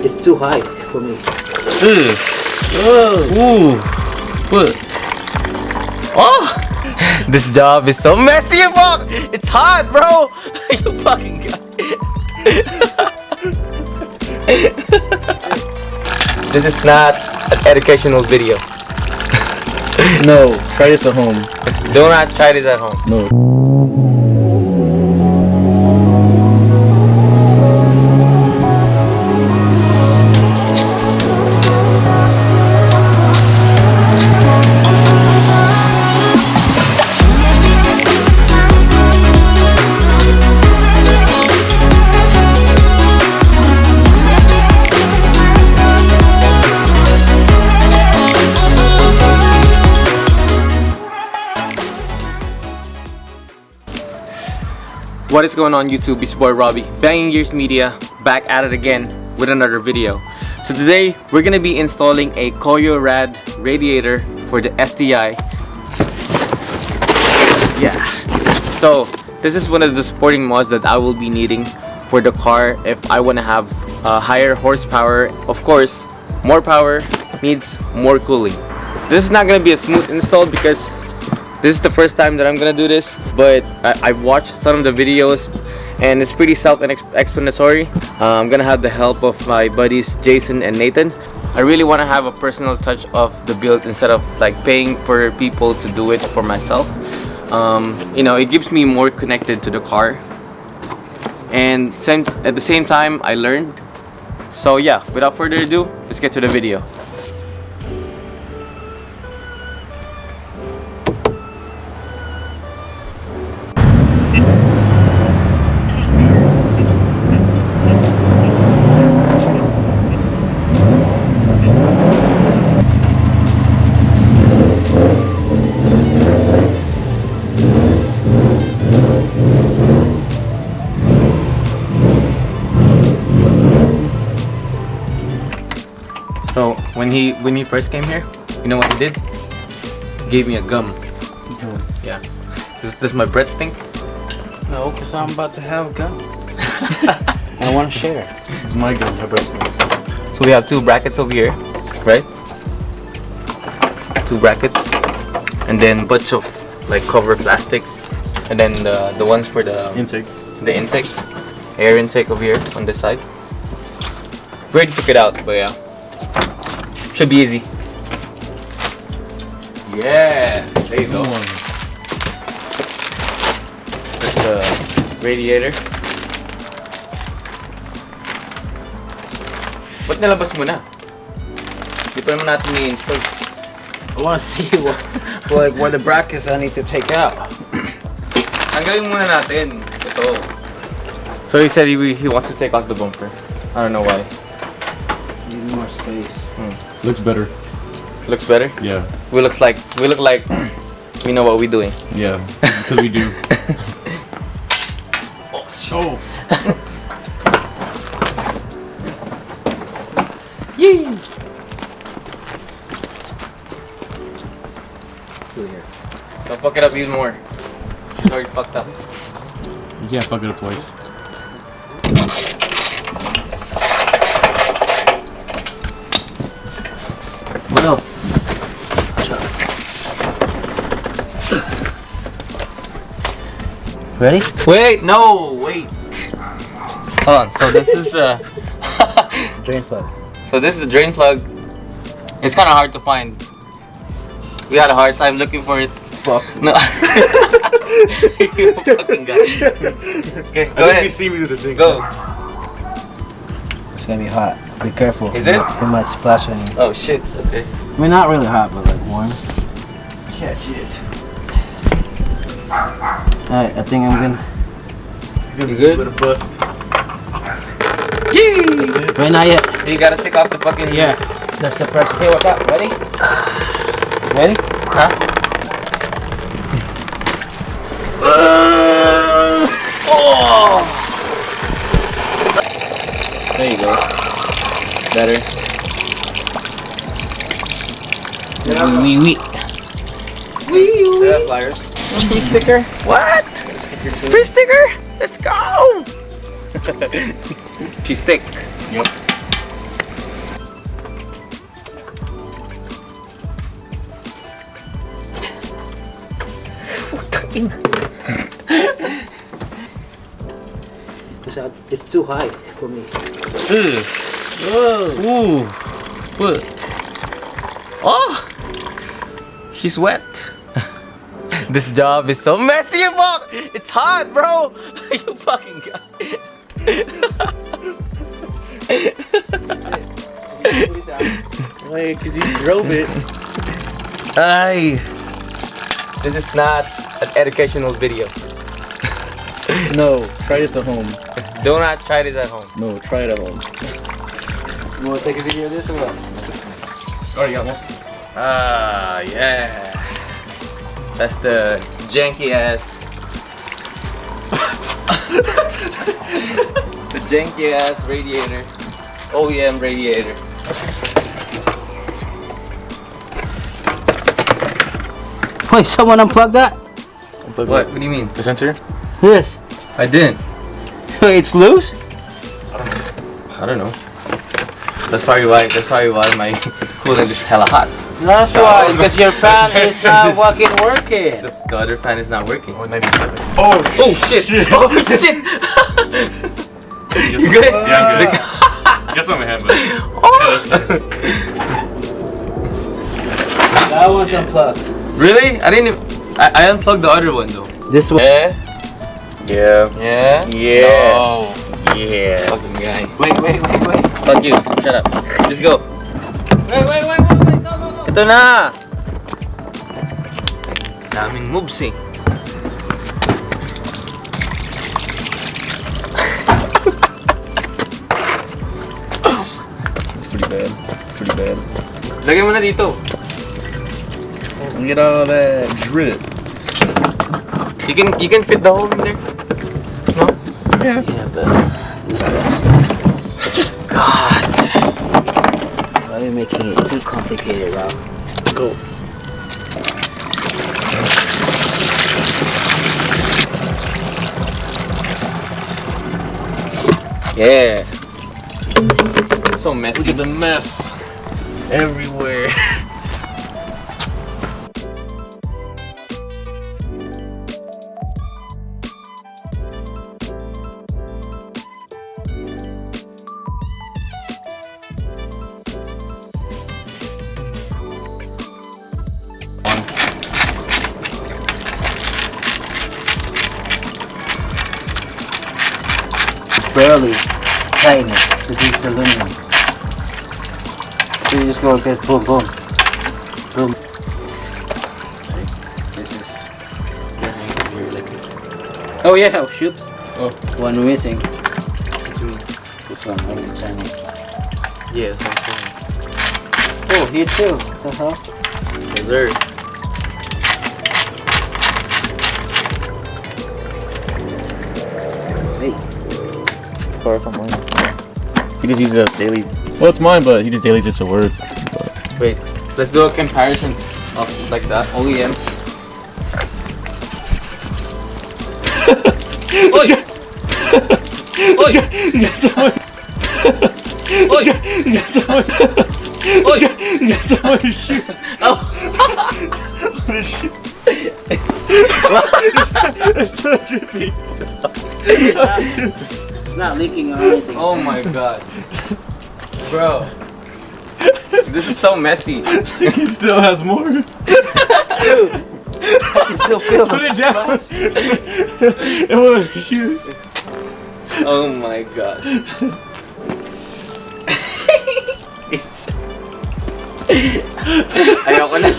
It's too high for me. Ooh. What? Oh! This job is so messy, fuck! It's hot, bro! You fucking god. This is not an educational video. No, try this at home. Do not try this at home. No. What is going on YouTube? It's your boy Robbie, Banging Gears Media, back at it again with another video. So today we're gonna be installing a Koyorad radiator for the STI. Yeah. So this is one of the supporting mods that I will be needing for the car if I want to have higher horsepower. Of course, more power needs more cooling. This is not gonna be a smooth install because this is the first time that I'm gonna do this, but I've watched some of the videos and it's pretty self-explanatory. I'm gonna have the help of my buddies Jason and Nathan. I really want to have a personal touch of the build instead of like paying for people to do it for myself. You know, it gives me more connected to the car, and at the same time I learned. So yeah, without further ado, let's get to the video. So when he first came here, you know what he did? He gave me a gum. Yeah. Does my breath stink? No, because I'm about to have gum. I want to share. It's my gun, my breath smells. So we have two brackets over here, right? Two brackets, and then bunch of like cover plastic, and then the ones for the Intake. Air intake over here on this side. We already took it out, but yeah. Should be easy. Yeah, there you go. That's the radiator. Ba't nalabas mo na? Di pa naman natin i-install. I want to see where the brackets I need to take out. Tanggalin muna natin. Ito. So he said he wants to take out the bumper. I don't know why. Need more space. Looks better. Looks better? Yeah. We look like we know what we're doing. Yeah, because we do. Oh. Yee! Don't fuck it up even more. It's already fucked up. You can't fuck it up twice. What else? Ready? Wait, no, wait. Hold on. So this is Drain plug. so this is a drain plug. It's kind of hard to find. We had a hard time looking for it. Fuck. No. You fucking guy. Okay, go ahead. You see me do the thing. Go. It's gonna be hot. Be careful. Is it? It might splash on you. Oh shit. Okay. I mean, not really hot, but like warm. Catch it. Alright, I think I'm gonna. You good? With a bust. Yee! Right, not yet. You gotta take off the fucking. Yeah. There's the pressure. Okay, what's up? Ready? Ready? Huh? Oh! There you go. Better. Wee. Flyers. Free sticker? What? Free sticker? Let's go! She's thick. Yep. It's too high for me. Whoa. Ooh. What? Oh! She's wet. This job is so messy, fuck! It's hot, bro! You fucking guy. Wait, cause you drove it. Ay. This is not an educational video. No, try this at home. Do not try this at home. No, try it at home. You wanna take a video of this or what? Already got one. Ah, yeah. That's the janky ass. The janky ass radiator. OEM radiator. Wait, someone unplugged that? What? What do you mean? The sensor? This. I didn't. Wait, it's loose? I don't know. That's probably why my coolant is hella hot. That's why, because your fan is not fucking working. The other fan is not working. Oh, 97. Oh shit! Oh shit! You good? Yeah, I'm good. Guess on my head, but. That one's unplugged. Really? I didn't. I unplugged the other one though. This one. Yeah. Yeah. Yeah. Yeah. No. Yeah. Fucking guy. Wait. Fuck you. Shut up. Let's go. Wait, go. Ito na. Daming moves eh. Pretty bad. Lagay mo na dito. Get all that drip. You can fit the hole in there. No? Yeah, but this one's faster. God. Why are you making it too complicated, Rob? Go. Yeah. It's so messy. Look at the mess everywhere. Barely tighten it because it's aluminum. So you just go like this, boom, boom, boom. See, this is here like this. Oh yeah, shoops. Oh. One missing. This one, I'm trying. Yes, I'm Oh, here too. What the hell? saying. Dessert. Hey. Or something. He just uses it as daily. Well, it's mine, but he just dailies it to work. Wait, let's do a comparison of like that OEM. Oi! Oi! Get someone. Oi! Get someone. Oi! Get someone to shoot. Oh! It's still dripping. It's not leaking or anything. Oh my god. Bro. This is so messy. He still has more. Dude, I can still feel Put it. it down. And one of the shoes. Oh my god. It's... Ayoko na.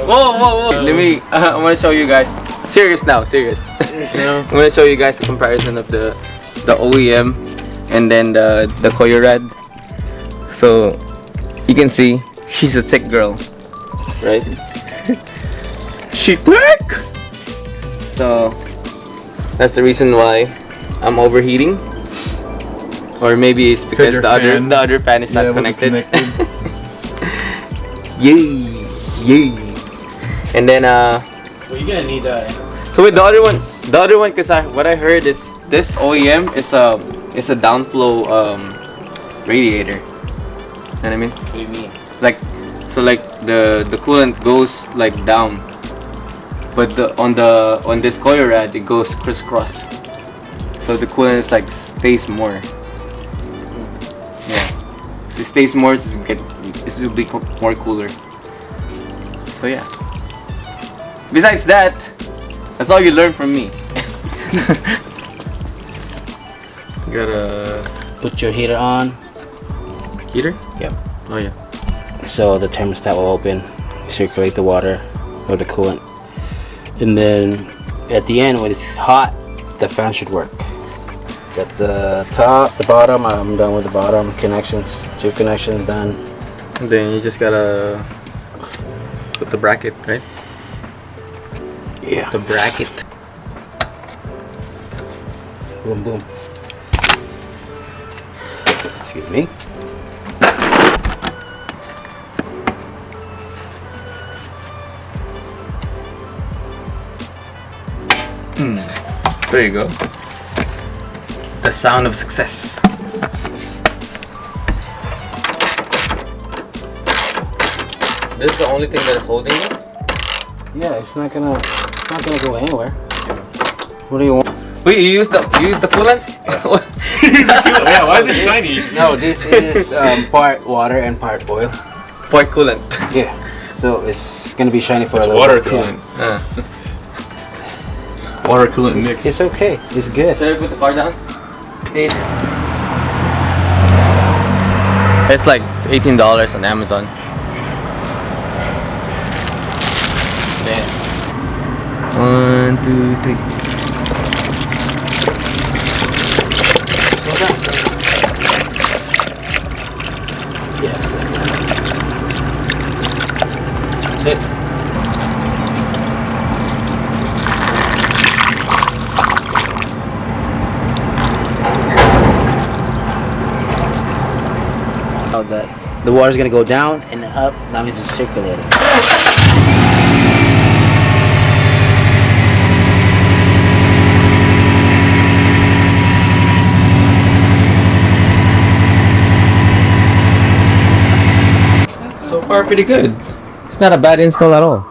Whoa. Let me, I'm gonna show you guys. Serious now. I'm gonna show you guys a comparison of the OEM and then the Koyorad. So you can see she's a tech girl, right? She twerk. So that's the reason why I'm overheating, or maybe it's because your the other fan is not it wasn't connected. connected. Yay. And then Well, you're gonna need that. so with the other one, cause what I heard is this OEM is a downflow radiator. You know what I mean? What do you mean? Like So like the coolant goes like down, but on this Koyorad it goes crisscross. So the coolant is like stays more. Yeah, so it stays more. It will be more cooler. So yeah. Besides that, that's all you learn from me. Gotta Put your heater on. heater. Yep. Oh yeah. So the thermostat will open, circulate the water or the coolant, and then at the end when it's hot, the fan should work. Got the top, the bottom. I'm done with the bottom connections. 2 connections done. And then you just gotta put the bracket, right? Yeah. The bracket. Boom, boom. Excuse me. There you go. The sound of success. This is the only thing that is holding this? Yeah, it's not gonna go anywhere. What do you want? Wait, you use the coolant? Yeah, why is it shiny? No, this is part water and part oil. Part coolant. Yeah. So it's gonna be shiny for It's a little water bit. coolant. Uh. Water coolant Yeah. mix. It's okay. It's good. Should I put the car down? It's like $18 on Amazon. There. 1, 2, 3. Slow down. Yes. That's it. Now the water's gonna go down and up. That means it's circulating. So far, pretty good. It's not a bad install at all.